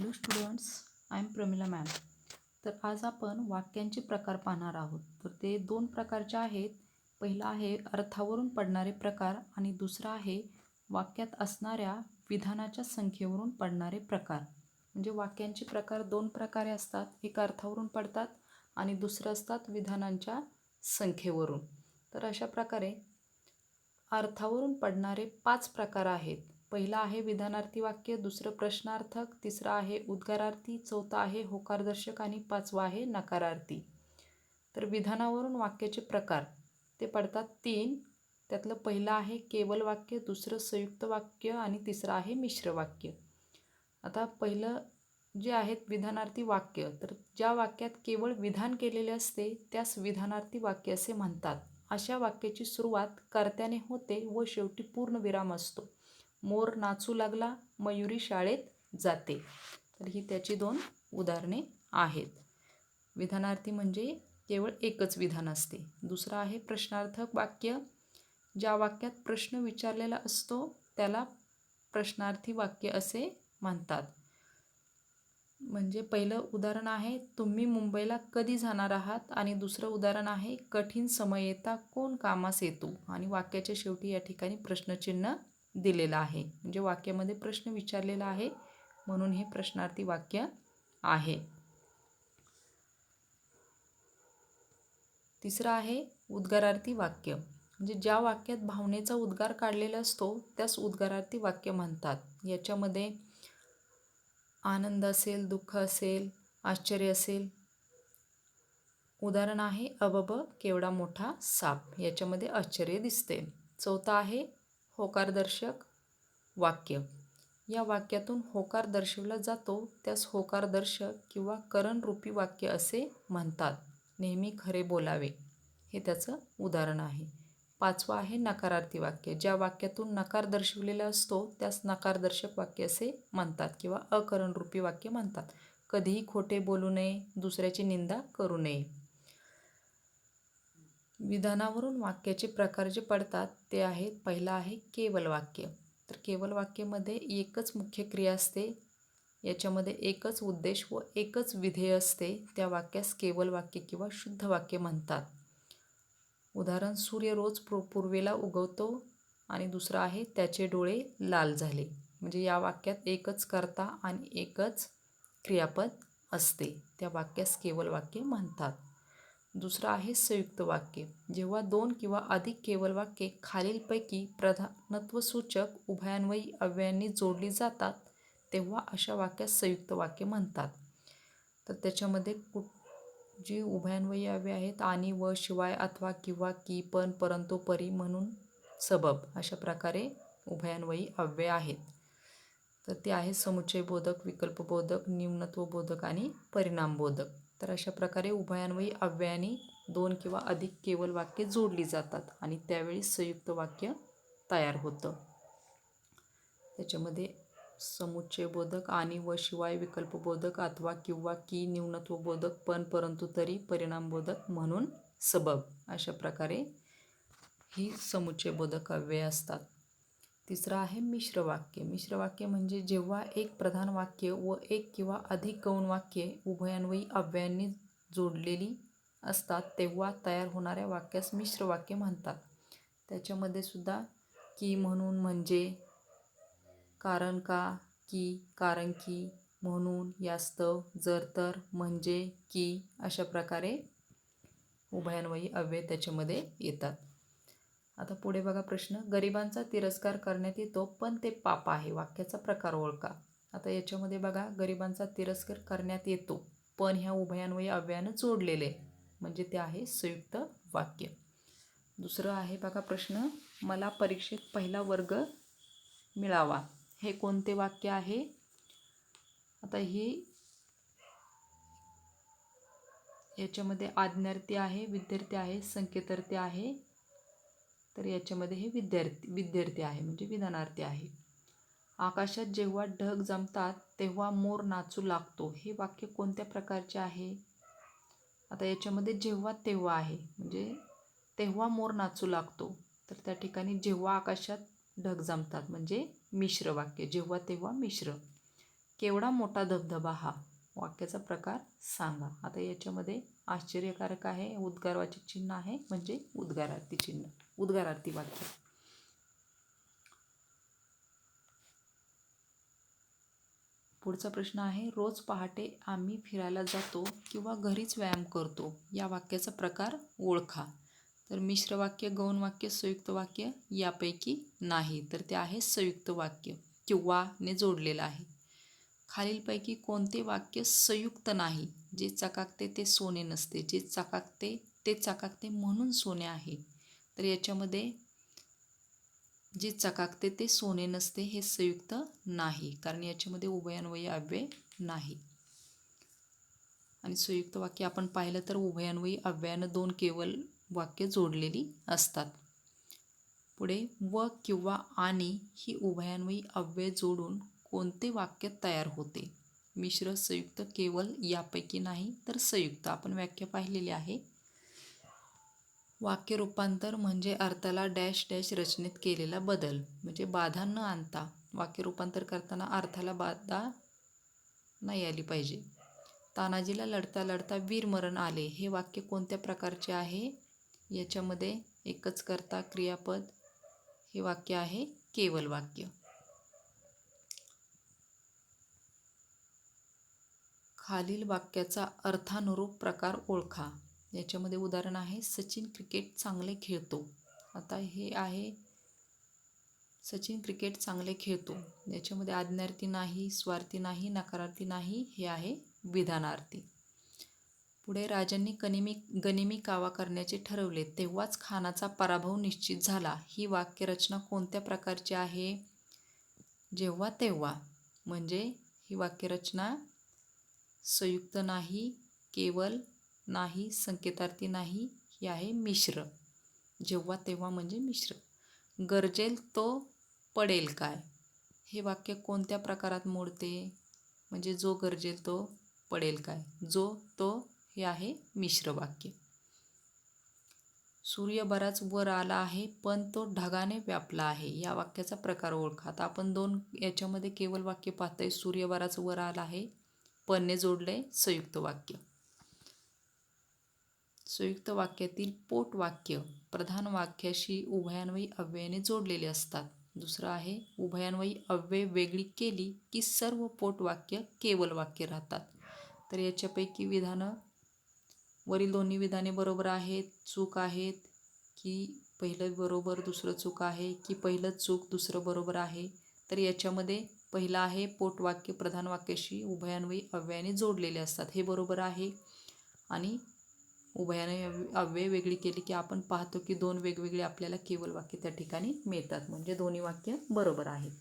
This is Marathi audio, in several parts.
Hello students, I am Pramila ma'am. तर आज आपण वाक्यांचे प्रकार पाहणार आहोत. तर ते दोन प्रकारचे आहेत. पहिला आहे अर्थावरून पडणारे प्रकार आणि दुसरा आहे वाक्यात असणाऱ्या विधानाच्या संख्येवरून पडणारे प्रकार. म्हणजे वाक्यांचे प्रकार दोन प्रकारे असतात. एक अर्थावरून पडतात आणि दुसरं असतात विधानांच्या संख्येवरून. तर अशा प्रकारे अर्थावरून पडणारे 5 प्रकार आहेत. पहिला आहे विधानार्थी वाक्य, दुसरं प्रश्नार्थक, तिसरं आहे उद्गारार्थी, चौथा आहे होकारदर्शक आणि पाचवा आहे नकारार्थी. तर विधानावरून वाक्याचे प्रकार ते पडतात 3. त्यातलं पहिलं आहे केवल वाक्य, दुसरं संयुक्त वाक्य आणि तिसरं आहे मिश्र वाक्य. आता पहिलं जे आहेत विधानार्थी वाक्य, तर ज्या वाक्यात केवळ विधान केलेले असते त्यास विधानार्थी वाक्य असे म्हणतात. अशा वाक्याची सुरुवात कर्त्याने होते व शेवटी पूर्ण विराम असतो. मोर नाचू लागला, मयुरी शाळेत जाते. तर ही त्याची 2 उदाहरणे आहेत. विधानार्थी म्हणजे केवळ एकच विधान असते. दुसरं आहे प्रश्नार्थक वाक्य. ज्या वाक्यात प्रश्न विचारलेला असतो त्याला प्रश्नार्थी वाक्य असे म्हणतात. म्हणजे पहिलं उदाहरण आहे तुम्ही मुंबईला कधी जाणार आहात आणि दुसरं उदाहरण आहे कठीण समय येता कोण कामास येतो. आणि वाक्याच्या शेवटी या ठिकाणी प्रश्नचिन्ह दिलेलं आहे. म्हणजे वाक्यामध्ये प्रश्न विचारलेला आहे म्हणून हे प्रश्नार्थी वाक्य आहे. तिसरं आहे उद्गारार्थी वाक्य. म्हणजे ज्या वाक्यात भावनेचा उद्गार काढलेला असतो त्यास उद्गारार्थी वाक्य म्हणतात. याच्यामध्ये आनंद असेल, दुःख असेल, आश्चर्य असेल. उदाहरण आहे अबब केवढा मोठा साप. याच्यामध्ये आश्चर्य दिसते. चौथा आहे होकारदर्शक वाक्य. या वाक्यातून होकार दर्शवला जातो त्यास होकारदर्शक किंवा करणरूपी वाक्य असे म्हणतात. नेहमी खरे बोलावे हे त्याचं उदाहरण आहे. पाचवा आहे नकारार्थी वाक्य. ज्या वाक्यातून नकार दर्शवलेला असतो त्यास नकारदर्शक वाक्य असे म्हणतात किंवा अकरणरूपी वाक्य म्हणतात. कधीही खोटे बोलू नये, दुसऱ्याची निंदा करू नये. विधानावरून वाक्याचे प्रकार जे पडतात ते आहेत. पहिला आहे केवल वाक्य. तर केवल वाक्यामध्ये एकच मुख्य क्रिया असते. याच्यामध्ये एकच उद्देश व एकच विधेय असते. त्या वाक्यास केवल वाक्य किंवा शुद्ध वाक्य म्हणतात. उदाहरण सूर्य रोज पूर्वेला उगवतो आणि दुसरं आहे त्याचे डोळे लाल झाले. म्हणजे या वाक्यात एकच कर्ता आणि एकच क्रियापद असते. त्या वाक्यास केवल वाक्य म्हणतात. दुसरं आहे संयुक्त वाक्य. जेव्हा 2 किंवा अधिक केवल वाक्ये खालीलपैकी प्रधानत्वसूचक उभयान्वयी अव्ययांनी जोडली जातात तेव्हा अशा वाक्यास संयुक्त वाक्य म्हणतात. तर त्याच्यामध्ये जी उभयान्वयी अव्यय आहेत आणि व शिवाय अथवा किंवा की पण परंतु परी म्हणून सबब अशा प्रकारे उभयान्वयी अव्यय आहेत. तर ते आहे समुच्चयबोधक, विकल्पबोधक, न्यूनत्वबोधक आणि परिणामबोधक. तर अशा प्रकारे उभयान्वयी अव्ययांनी 2 किंवा अधिक केवल वाक्ये जोडली जातात आणि त्यावेळी संयुक्त वाक्य तयार होतं. त्याच्यामध्ये समुच्चयबोधक, आणि व शिवाय, विकल्पबोधक, अथवा किंवा की, न्यूनत्वबोधक, पण परंतु तरी, परिणामबोधक, म्हणून सबब अशा प्रकारे ही समुच्चयबोधक अव्यय असतात. तिसरं आहे मिश्र वाक्य. मिश्र वाक्य म्हणजे जेव्हा एक प्रधान वाक्य व एक किंवा अधिक गौण वाक्ये उभयान्वयी अव्ययांनी जोडलेली असतात तेव्हा तयार होणाऱ्या वाक्यास मिश्र वाक्य म्हणतात. त्याच्यामध्ये सुद्धा की, म्हणून, म्हणजे, कारण का, की, कारण की, म्हणून, यास्तव, जर तर, म्हणजे, की अशा प्रकारे उभयान्वयी अव्यय त्याच्यामध्ये येतात. आता पुढे बघा प्रश्न. गरिबांचा तिरस्कार करण्यात येतो पण ते पाप आहे. वाक्याचा प्रकार ओळखा. आता याच्यामध्ये बघा गरिबांचा तिरस्कार करण्यात येतो पण ह्या उभयान्वयी अव्ययानं जोडलेले म्हणजे ते आहे संयुक्त वाक्य. दुसरं आहे बघा प्रश्न. मला परीक्षेत पहिला वर्ग मिळावा. हे कोणते वाक्य आहे? आता ही याच्यामध्ये आज्ञार्थी आहे, विद्यार्थी आहे, संकेतार्थी आहे. तर याच्यामध्ये हे विद्यार्थी आहे म्हणजे विधानार्थी आहे. आकाशात जेव्हा ढग जमतात तेव्हा मोर नाचू लागतो. हे वाक्य कोणत्या प्रकारचे आहे? आता याच्यामध्ये जेव्हा तेव्हा आहे म्हणजे तेव्हा मोर नाचू लागतो. तर त्या ठिकाणी जेव्हा आकाशात ढग जमतात म्हणजे मिश्र वाक्य, जेव्हा तेव्हा मिश्र. केवढा मोठा धबधबा हा. वाक्याचा प्रकार सांगा. आता याच्यामध्ये आश्चर्यकारक आहे, उद्गारवाचक चिन्ह आहे, म्हणजे उद्गारार्थी चिन्ह, उद्गारार्थी वाक्य. पुढचा प्रश्न आहे, रोज पहाटे आम्ही फिरायला जातो किंवा घरीच व्यायाम करतो. या वाक्याचा प्रकार ओळखा. तर मिश्र वाक्य, गौण वाक्य, संयुक्त वाक्य यापैकी नाही. तर ते आहे संयुक्त वाक्य, किंवा ने जोडलेलं आहे. खालीलपैकी कोणते वाक्य संयुक्त नाही? जे चकाकते ते सोने नसते. जे चकाकते ते चकाकते म्हणून सोने आहे. तर याच्यामध्ये जे चकाकते ते सोने नसते हे संयुक्त नाही, कारण याच्यामध्ये उभयान्वयी अव्यय नाही. आणि संयुक्त वाक्य आपण पाहिलं तर उभयान्वयी अव्ययानं दोन केवल वाक्य जोडलेली असतात. पुढे व किंवा आणि ही उभयान्वयी अव्यय जोडून कोणते वाक्य तयार होते? मिश्र, संयुक्त, केवल यापैकी नाही तर संयुक्त. आपण व्याख्या पाहिलेली आहे. वाक्य रूपांतर म्हणजे अर्थाला डॅश डॅश रचनेत केलेला बदल, म्हणजे बाधा न आणता वाक्य रूपांतर करताना अर्थाला बाधा नाही आली पाहिजे. तानाजीला लढता लढता वीरमरण आले हे वाक्य कोणत्या प्रकारचे आहे? याच्यामध्ये एकच कर्ता क्रियापद हे वाक्य आहे केवल वाक्य. खालील वाक्याचा अर्थानुरूप प्रकार ओळखा. याच्यामध्ये उदाहरण आहे, सचिन क्रिकेट चांगले खेळतो. आता हे आहे सचिन क्रिकेट चांगले खेळतो. याच्यामध्ये आज्ञार्थी नाही, स्वार्थी नाही, नकारार्थी नाही, हे आहे विधानार्थी. पुढे राजांनी गनिमी कावा करण्याचे ठरवले तेव्हाच खानाचा पराभव निश्चित झाला. ही वाक्यरचना कोणत्या प्रकारची आहे? जेव्हा तेव्हा, म्हणजे ही वाक्यरचना संयुक्त नाही, केवल नाही, संकेतार्थी नाही, ही आहे मिश्र. जेव्हा तेव्हा म्हणजे मिश्र. गरजेल तो पडेल काय? हे वाक्य कोणत्या प्रकारात मोडते? म्हणजे जो गरजेल तो पडेल काय, जो तो, हे आहे मिश्र वाक्य. सूर्य बराच वर आला आहे पण तो ढगाने व्यापला आहे. या वाक्याचा प्रकार ओळखा. आता आपण दोन याच्यामध्ये केवल वाक्य पाहतोय. सूर्य बराच वर आला आहे, पणने जोडले संयुक्त वाक्य. संयुक्त वाक्यातील पोट वाक्य प्रधान वाक्याशी उभयान्वयी अव्ययाने जोडलेले असतात. दुसरं आहे, उभयान्वयी अव्यय वेगळी केली की सर्व पोट वाक्य केवल वाक्य राहतात. तर याच्यापैकी विधानं, वरील दोन्ही विधाने बरोबर आहेत, चूक आहेत, की पहिलं बरोबर दुसरं चूक आहे, की पहिलं चूक दुसरं बरोबर आहे? तर याच्यामध्ये पहिलं आहे, पोटवाक्य प्रधान वाक्याशी उभयान्वयी अव्ययाने जोडलेले असतात, हे बरोबर आहे. आणि उभयान्वयी अव्यय वेगळी केली की आपण पाहतो की दोन वेगवेगळे आपल्याला केवल वाक्य त्या ठिकाणी मिळतात, म्हणजे दोन्ही वाक्य बरोबर आहेत.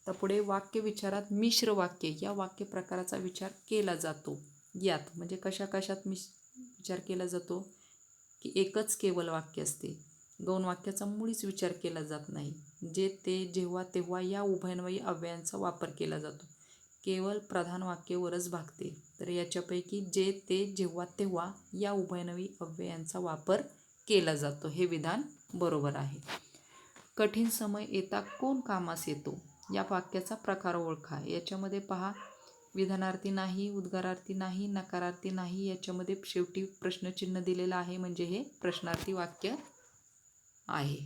तर पुढे वाक्य विचारात मिश्र वाक्य या वाक्य प्रकाराचा विचार केला जातो. यात म्हणजे कशा कशात विचार केला जातो की एकच केवल वाक्य असते, गौण वाक्याचा मुळीच विचार केला जात नाही. जे ते जेव्हा तेव्हा या उभयान्वयी अव्ययांचा वापर केला जातो, केवळ प्रधान वाक्यावरच भागते. तर याच्यापैकी जे ते जेव्हा तेव्हा या उभयान्वयी अव्ययांचा वापर केला जातो हे विधान बरोबर आहे. कठीण समय येता कोण कामास येतो? या वाक्याचा प्रकार ओळखा. याच्यामध्ये पहा, विधानार्थी नाही, उद्गारार्थी नाही, नकारार्थी नाही, याच्यामध्ये शेवटी प्रश्नचिन्ह दिलेलं आहे, म्हणजे हे प्रश्नार्थी वाक्य आहे.